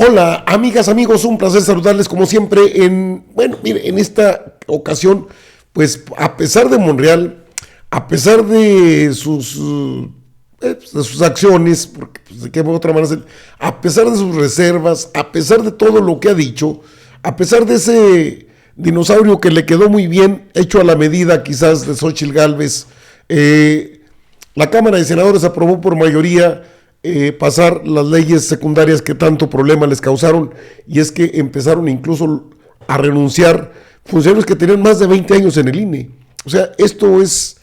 Hola, amigas, amigos, un placer saludarles como siempre en esta ocasión, pues a pesar de Monreal, a pesar de sus acciones, porque pues, de qué otra manera, a pesar de sus reservas, a pesar de todo lo que ha dicho, a pesar de ese dinosaurio que le quedó muy bien, hecho a la medida quizás de Xóchitl Gálvez, la Cámara de Senadores aprobó por mayoría pasar las leyes secundarias que tanto problema les causaron, y es que empezaron incluso a renunciar funcionarios que tenían más de 20 años en el INE. O sea, esto es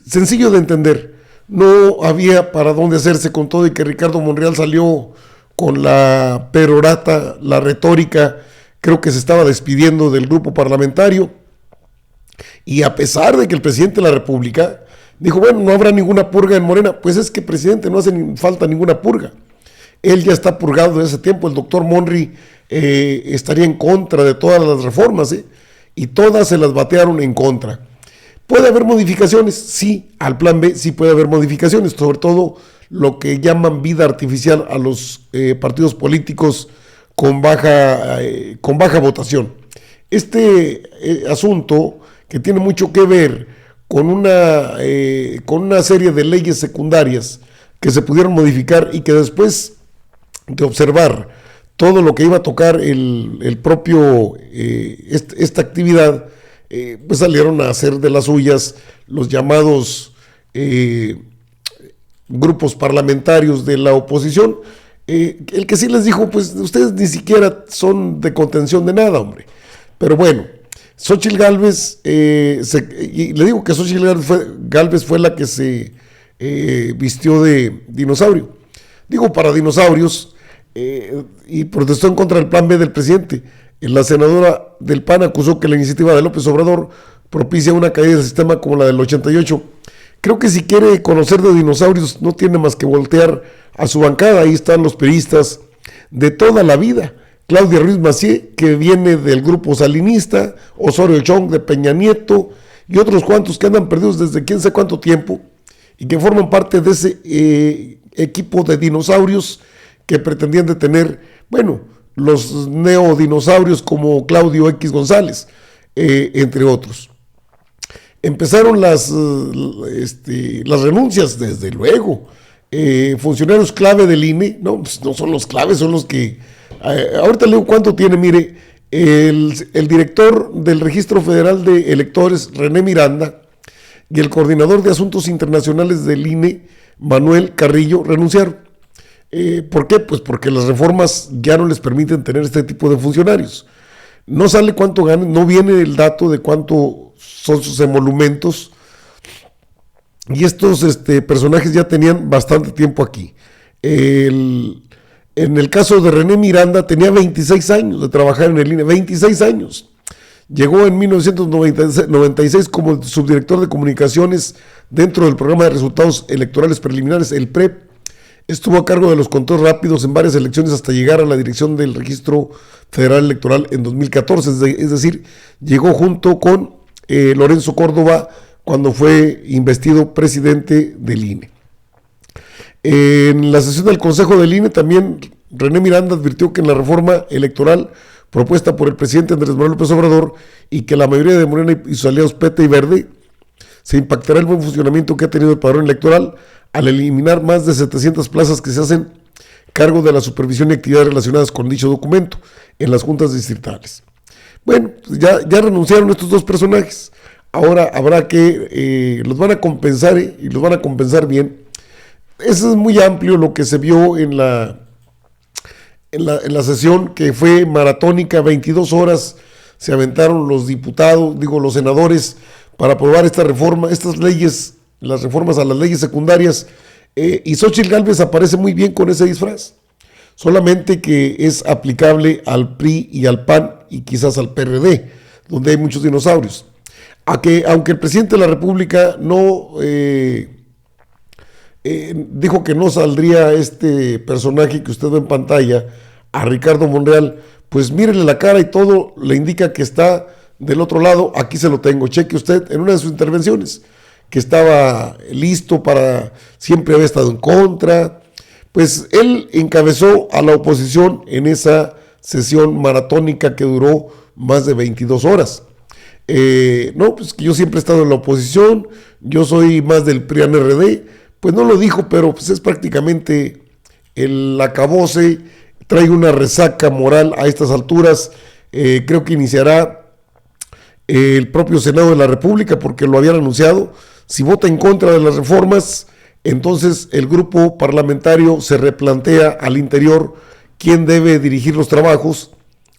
sencillo de entender. No había para dónde hacerse con todo y que Ricardo Monreal salió con la perorata, la retórica, creo que se estaba despidiendo del grupo parlamentario, y a pesar de que el presidente de la República dijo, bueno, no habrá ninguna purga en Morena, pues es que, presidente, no hace falta ninguna purga. Él ya está purgado de ese tiempo. El doctor Monri estaría en contra de todas las reformas, y todas se las batearon en contra. ¿Puede haber modificaciones? Sí, al plan B sí puede haber modificaciones, sobre todo lo que llaman vida artificial a los partidos políticos con baja votación. Este asunto que tiene mucho que ver con una serie de leyes secundarias que se pudieron modificar y que después de observar todo lo que iba a tocar el propio esta actividad, pues salieron a hacer de las suyas los llamados grupos parlamentarios de la oposición, el que sí les dijo, pues ustedes ni siquiera son de contención de nada, hombre. Pero bueno, Xóchitl Gálvez, y le digo que Xóchitl Gálvez fue la que se vistió de dinosaurio. Digo, para dinosaurios, y protestó en contra del plan B del presidente. La senadora del PAN acusó que la iniciativa de López Obrador propicia una caída del sistema como la del 88. Creo que si quiere conocer de dinosaurios no tiene más que voltear a su bancada. Ahí están los periodistas de toda la vida. Claudia Ruiz Massieu, que viene del grupo salinista, Osorio Chong de Peña Nieto y otros cuantos que andan perdidos desde quién sabe cuánto tiempo y que forman parte de ese equipo de dinosaurios que pretendían detener, bueno, los neodinosaurios como Claudio X González, entre otros. Empezaron las renuncias, desde luego. Funcionarios clave del INE, no, pues no son los claves, son los que... ahorita leo cuánto tiene, mire, el director del Registro Federal de Electores, René Miranda, y el coordinador de Asuntos Internacionales del INE, Manuel Carrillo, renunciaron. ¿Por qué? Pues porque las reformas ya no les permiten tener este tipo de funcionarios. No sale cuánto ganan, no viene el dato de cuánto son sus emolumentos, y estos personajes ya tenían bastante tiempo aquí. En el caso de René Miranda, tenía 26 años de trabajar en el INE, 26 años. Llegó en 1996 como subdirector de comunicaciones dentro del programa de resultados electorales preliminares, el PREP. Estuvo a cargo de los conteos rápidos en varias elecciones hasta llegar a la dirección del Registro Federal Electoral en 2014, es decir, llegó junto con Lorenzo Córdoba cuando fue investido presidente del INE. En la sesión del Consejo del INE también René Miranda advirtió que en la reforma electoral propuesta por el presidente Andrés Manuel López Obrador y que la mayoría de Morena y sus aliados PT y Verde, se impactará el buen funcionamiento que ha tenido el padrón electoral al eliminar más de 700 plazas que se hacen cargo de la supervisión y actividades relacionadas con dicho documento en las juntas distritales. Bueno, pues ya renunciaron estos dos personajes. Ahora habrá que, los van a compensar, y los van a compensar bien. Eso es muy amplio lo que se vio en la sesión, que fue maratónica, 22 horas se aventaron los diputados, los senadores, para aprobar esta reforma, estas leyes, las reformas a las leyes secundarias, y Xóchitl Gálvez aparece muy bien con ese disfraz, solamente que es aplicable al PRI y al PAN y quizás al PRD, donde hay muchos dinosaurios. Aunque el presidente de la República no dijo que no saldría este personaje que usted ve en pantalla, a Ricardo Monreal, pues mírele la cara y todo le indica que está del otro lado. Aquí se lo tengo, cheque usted en una de sus intervenciones, que estaba listo siempre había estado en contra, Pues él encabezó a la oposición en esa sesión maratónica que duró más de 22 horas. No, pues que yo siempre he estado en la oposición, yo soy más del PRI-RD, pues no lo dijo, pero pues es prácticamente el acabose, trae una resaca moral a estas alturas. Creo que iniciará el propio Senado de la República, porque lo habían anunciado. Si vota en contra de las reformas, entonces el grupo parlamentario se replantea al interior quién debe dirigir los trabajos.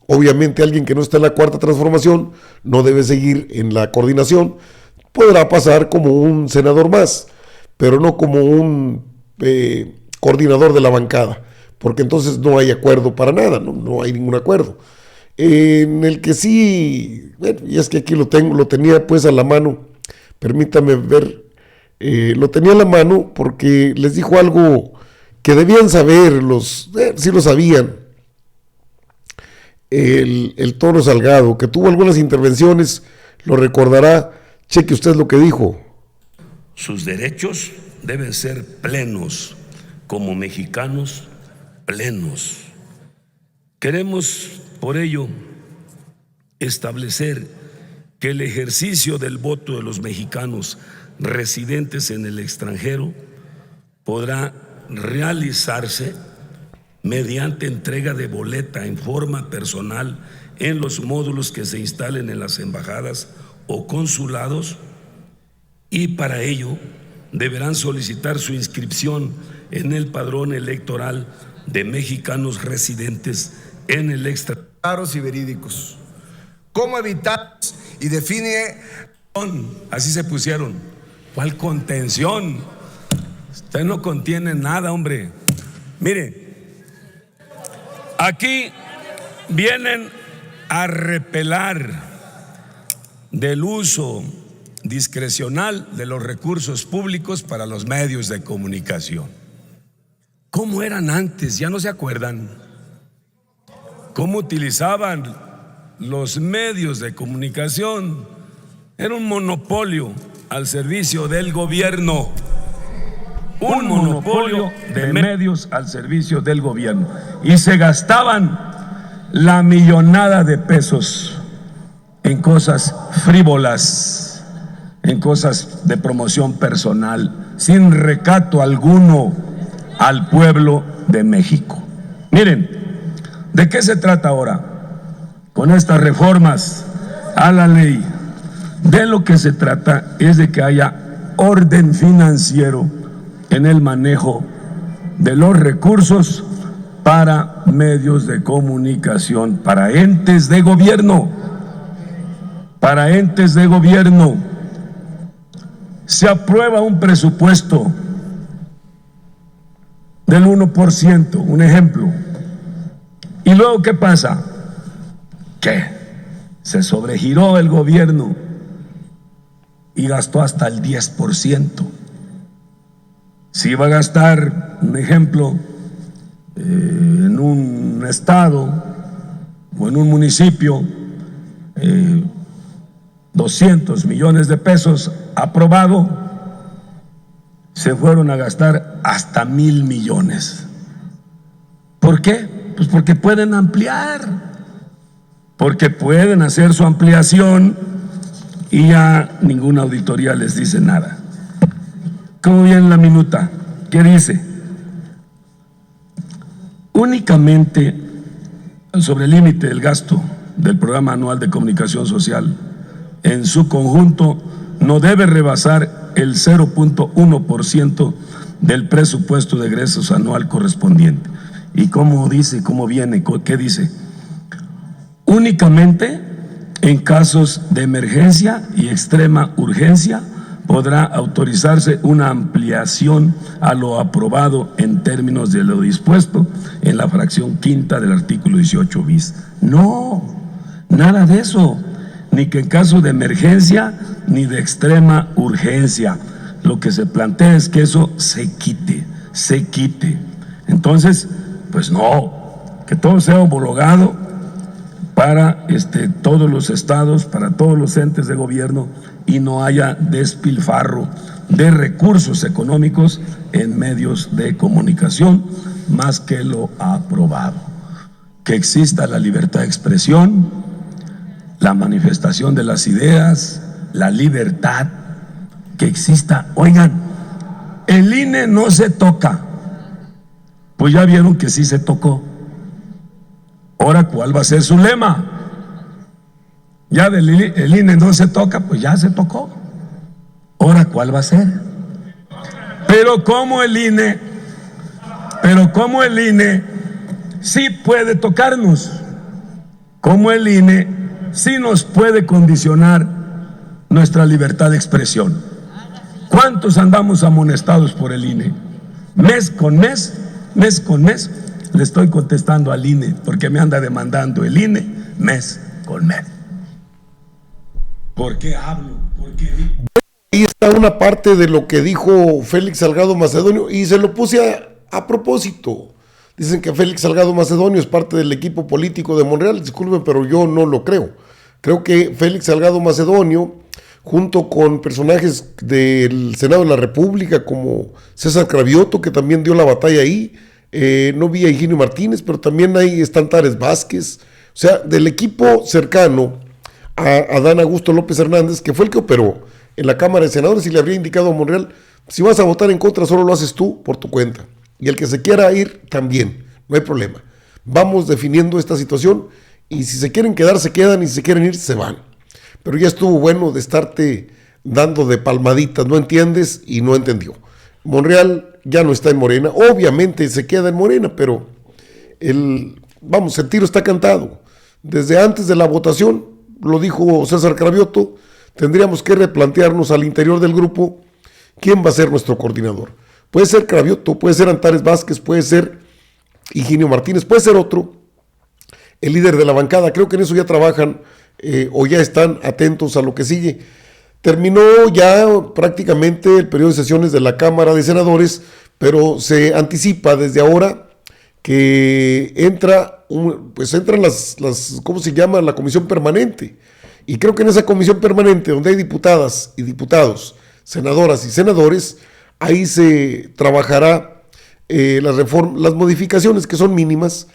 Obviamente alguien que no está en la cuarta transformación no debe seguir en la coordinación, podrá pasar como un senador más, pero no como un coordinador de la bancada, porque entonces no hay acuerdo para nada, no hay ningún acuerdo. En el que sí, bueno, y es que aquí lo tenía pues a la mano, permítame ver, lo tenía a la mano porque les dijo algo que debían saber, sí lo sabían. El Toro Salgado, que tuvo algunas intervenciones, lo recordará. Cheque usted lo que dijo. Sus derechos deben ser plenos, como mexicanos plenos. Queremos, por ello, establecer que el ejercicio del voto de los mexicanos residentes en el extranjero podrá realizarse mediante entrega de boleta en forma personal en los módulos que se instalen en las embajadas o consulados, y para ello deberán solicitar su inscripción en el padrón electoral de mexicanos residentes en el extranjero. Claros y verídicos. ¿Cómo evitar? Y define. Así se pusieron. ¿Cuál contención? Usted no contiene nada, hombre. Mire, aquí vienen a repelar del uso discrecional de los recursos públicos para los medios de comunicación. ¿Cómo eran antes? ¿Ya no se acuerdan? ¿Cómo utilizaban los medios de comunicación? Era un monopolio al servicio del gobierno. Un monopolio de medios al servicio del gobierno. Y se gastaban la millonada de pesos en cosas frívolas, en cosas de promoción personal, sin recato alguno al pueblo de México. Miren, ¿de qué se trata ahora? Con estas reformas a la ley, de lo que se trata es de que haya orden financiero en el manejo de los recursos para medios de comunicación, para entes de gobierno. Para entes de gobierno. Se aprueba un presupuesto del 1%, un ejemplo. ¿Y luego qué pasa? ¿Qué? Se sobregiró el gobierno y gastó hasta el 10%. Si iba a gastar, un ejemplo, en un estado o en un municipio, 200 millones de pesos aprobado, se fueron a gastar hasta 1,000 millones. ¿Por qué? Pues porque pueden ampliar, porque pueden hacer su ampliación y ya ninguna auditoría les dice nada. ¿Cómo viene la minuta? ¿Qué dice? Únicamente sobre el límite del gasto del Programa Anual de Comunicación Social en su conjunto no debe rebasar el 0.1% del presupuesto de egresos anual correspondiente. ¿Y cómo dice? ¿Cómo viene? ¿Qué dice? Únicamente en casos de emergencia y extrema urgencia podrá autorizarse una ampliación a lo aprobado en términos de lo dispuesto en la fracción quinta del artículo 18 bis. No, nada de eso, ni que en caso de emergencia ni de extrema urgencia. Lo que se plantea es que eso se quite. Entonces, pues no, que todo sea homologado para todos los estados, para todos los entes de gobierno, y no haya despilfarro de recursos económicos en medios de comunicación, más que lo aprobado. Que exista la libertad de expresión, la manifestación de las ideas, la libertad, que exista. Oigan, el INE no se toca. Pues ya vieron que sí se tocó. Ahora, ¿cuál va a ser su lema? Ya el INE no se toca, pues ya se tocó. Ahora, ¿cuál va a ser? Pero como el INE sí puede tocarnos, como el INE sí nos puede condicionar nuestra libertad de expresión. ¿Cuántos andamos amonestados por el INE? Mes con mes, le estoy contestando al INE, porque me anda demandando el INE mes con mes. ¿Por qué hablo? ¿Por qué digo? Ahí está una parte de lo que dijo Félix Salgado Macedonio, y se lo puse a propósito. Dicen que Félix Salgado Macedonio es parte del equipo político de Monreal. Disculpen, pero yo no lo creo. Creo que Félix Salgado Macedonio, junto con personajes del Senado de la República como César Cravioto, que también dio la batalla ahí, no vi a Higinio Martínez, pero también ahí están Antares Vázquez, o sea, del equipo cercano a Adán Augusto López Hernández, que fue el que operó en la Cámara de Senadores, y le habría indicado a Monreal: si vas a votar en contra, solo lo haces tú por tu cuenta, y el que se quiera ir también, no hay problema. Vamos definiendo esta situación, y si se quieren quedar, se quedan, y si se quieren ir, se van. Pero ya estuvo bueno de estarte dando de palmaditas, no entiendes y no entendió. Monreal ya no está en Morena, obviamente se queda en Morena, pero el tiro está cantado. Desde antes de la votación, lo dijo César Cravioto, tendríamos que replantearnos al interior del grupo quién va a ser nuestro coordinador. Puede ser Cravioto, puede ser Antares Vázquez, puede ser Higinio Martínez, puede ser otro, el líder de la bancada. Creo que en eso ya trabajan o ya están atentos a lo que sigue. Terminó ya prácticamente el periodo de sesiones de la Cámara de Senadores, pero se anticipa desde ahora que entran las ¿cómo se llama? La comisión permanente. Y creo que en esa comisión permanente, donde hay diputadas y diputados, senadoras y senadores, ahí se trabajará las modificaciones, que son mínimas,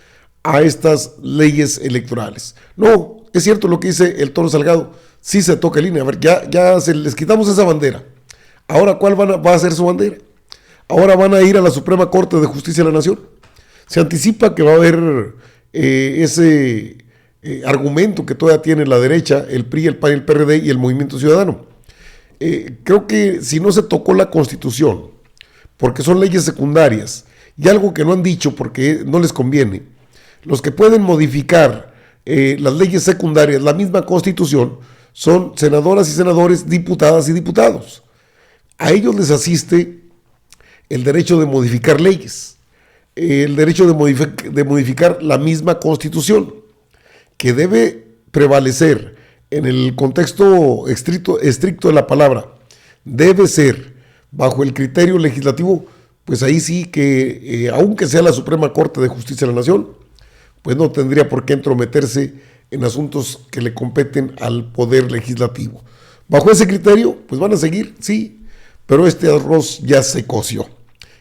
a estas leyes electorales. No, es cierto lo que dice el Toro Salgado, sí se toca el INE. A ver, ya les quitamos esa bandera. Ahora, ¿cuál va a ser su bandera? Ahora van a ir a la Suprema Corte de Justicia de la Nación. Se anticipa que va a haber ese argumento que todavía tiene la derecha, el PRI, el PAN, el PRD y el Movimiento Ciudadano. Creo que si no se tocó la Constitución, porque son leyes secundarias, y algo que no han dicho porque no les conviene, los que pueden modificar las leyes secundarias, la misma Constitución, son senadoras y senadores, diputadas y diputados. A ellos les asiste el derecho de modificar leyes, el derecho de modificar la misma Constitución, que debe prevalecer en el contexto estricto de la palabra, debe ser bajo el criterio legislativo. Pues ahí sí que, aunque sea la Suprema Corte de Justicia de la Nación, pues no tendría por qué entrometerse en asuntos que le competen al Poder Legislativo. Bajo ese criterio, pues van a seguir, sí, pero este arroz ya se coció.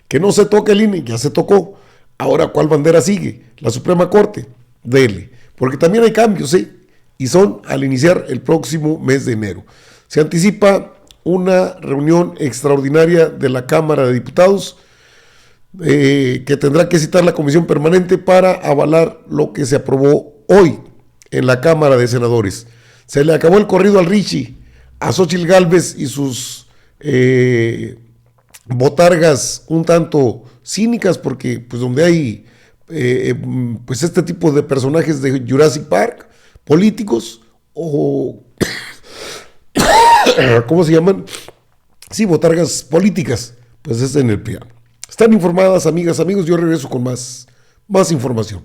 Que no se toque el INE, ya se tocó. Ahora, ¿cuál bandera sigue? La Suprema Corte, dele. Porque también hay cambios, ¿sí? Y son al iniciar el próximo mes de enero. Se anticipa una reunión extraordinaria de la Cámara de Diputados, que tendrá que citar la comisión permanente para avalar lo que se aprobó hoy en la Cámara de Senadores. Se le acabó el corrido al Richie, a Xóchitl Gálvez y sus botargas un tanto cínicas, porque pues donde hay pues este tipo de personajes de Jurassic Park, políticos o ¿cómo se llaman? Sí, botargas políticas, pues es en el PRI. Están informadas, amigas, amigos. Yo regreso con más información.